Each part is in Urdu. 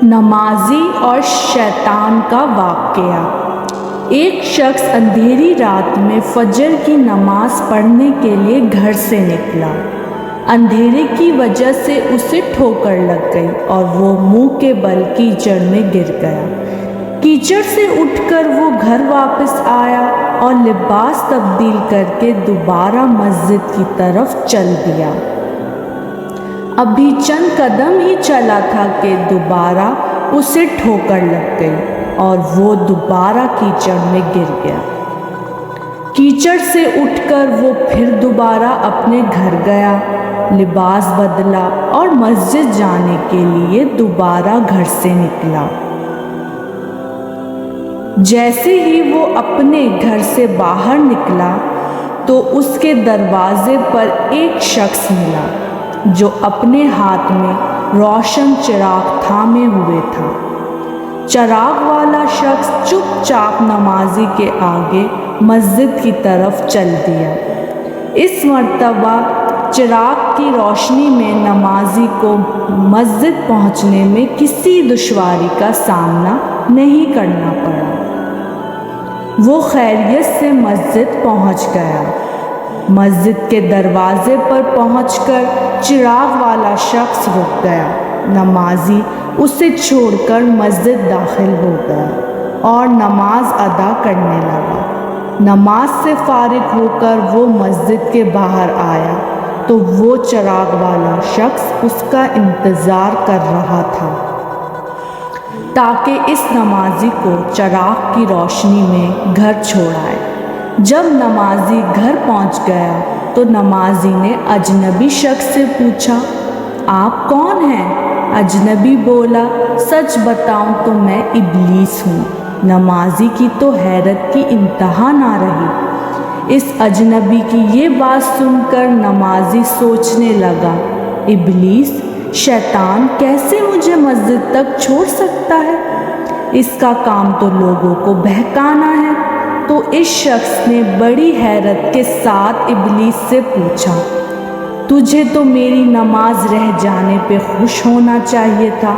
نمازی اور شیطان کا واقعہ۔ ایک شخص اندھیری رات میں فجر کی نماز پڑھنے کے لیے گھر سے نکلا۔ اندھیرے کی وجہ سے اسے ٹھوکر لگ گئی اور وہ منہ کے بل کیچڑ میں گر گیا۔ کیچڑ سے اٹھ کر وہ گھر واپس آیا اور لباس تبدیل کر کے دوبارہ مسجد کی طرف چل دیا۔ ابھی چند قدم ہی چلا تھا کہ دوبارہ اسے ٹھوکر لگ گئی اور وہ دوبارہ کیچڑ میں گر گیا۔ کیچڑ سے اٹھ کر وہ پھر دوبارہ اپنے گھر گیا، لباس بدلا اور مسجد جانے کے لیے دوبارہ گھر سے نکلا۔ جیسے ہی وہ اپنے گھر سے باہر نکلا تو اس کے دروازے پر ایک شخص ملا جو اپنے ہاتھ میں روشن چراغ تھامے ہوئے تھا۔ چراغ والا شخص چپ چاپ نمازی کے آگے مسجد کی طرف چل دیا۔ اس مرتبہ چراغ کی روشنی میں نمازی کو مسجد پہنچنے میں کسی دشواری کا سامنا نہیں کرنا پڑا۔ وہ خیریت سے مسجد پہنچ گیا۔ مسجد کے دروازے پر پہنچ کر چراغ والا شخص رک گیا۔ نمازی اسے چھوڑ کر مسجد داخل ہو گیا اور نماز ادا کرنے لگا۔ نماز سے فارغ ہو کر وہ مسجد کے باہر آیا تو وہ چراغ والا شخص اس کا انتظار کر رہا تھا تاکہ اس نمازی کو چراغ کی روشنی میں گھر چھوڑائے۔ جب نمازی گھر پہنچ گیا تو نمازی نے اجنبی شخص سے پوچھا، آپ کون ہیں؟ اجنبی بولا، سچ بتاؤں تو میں ابلیس ہوں۔ نمازی کی تو حیرت کی انتہا نہ رہی۔ اس اجنبی کی یہ بات سن کر نمازی سوچنے لگا، ابلیس، شیطان کیسے مجھے مسجد تک چھوڑ سکتا ہے؟ اس کا کام تو لوگوں کو بہکانا ہے۔ تو اس شخص نے بڑی حیرت کے ساتھ ابلیس سے پوچھا، تجھے تو میری نماز رہ جانے پہ خوش ہونا چاہیے تھا،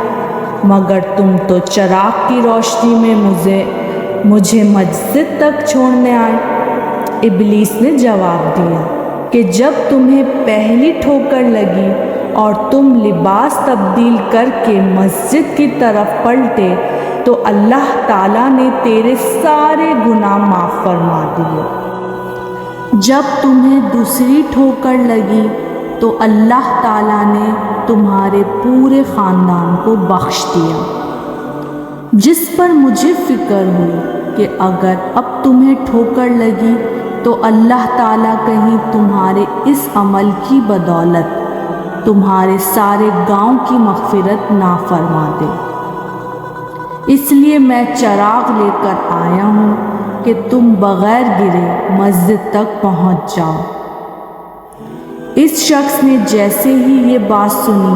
مگر تم تو چراغ کی روشنی میں مجھے مسجد تک چھوڑنے آئے۔ ابلیس نے جواب دیا کہ جب تمہیں پہلی ٹھوکر لگی اور تم لباس تبدیل کر کے مسجد کی طرف پلٹے تو اللہ تعالیٰ نے تیرے سارے گناہ معاف فرما دیے۔ جب تمہیں دوسری ٹھوکر لگی تو اللہ تعالیٰ نے تمہارے پورے خاندان کو بخش دیا۔ جس پر مجھے فکر ہوئی کہ اگر اب تمہیں ٹھوکر لگی تو اللہ تعالیٰ کہیں تمہارے اس عمل کی بدولت تمہارے سارے گاؤں کی مغفرت نہ فرما دے، اس لیے میں چراغ لے کر آیا ہوں کہ تم بغیر گرے مسجد تک پہنچ جاؤ۔ اس شخص نے جیسے ہی یہ بات سنی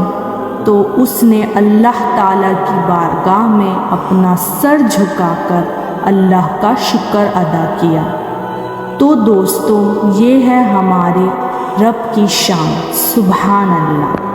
تو اس نے اللہ تعالیٰ کی بارگاہ میں اپنا سر جھکا کر اللہ کا شکر ادا کیا۔ تو دوستو، یہ ہے ہمارے رب کی شان، سبحان اللہ۔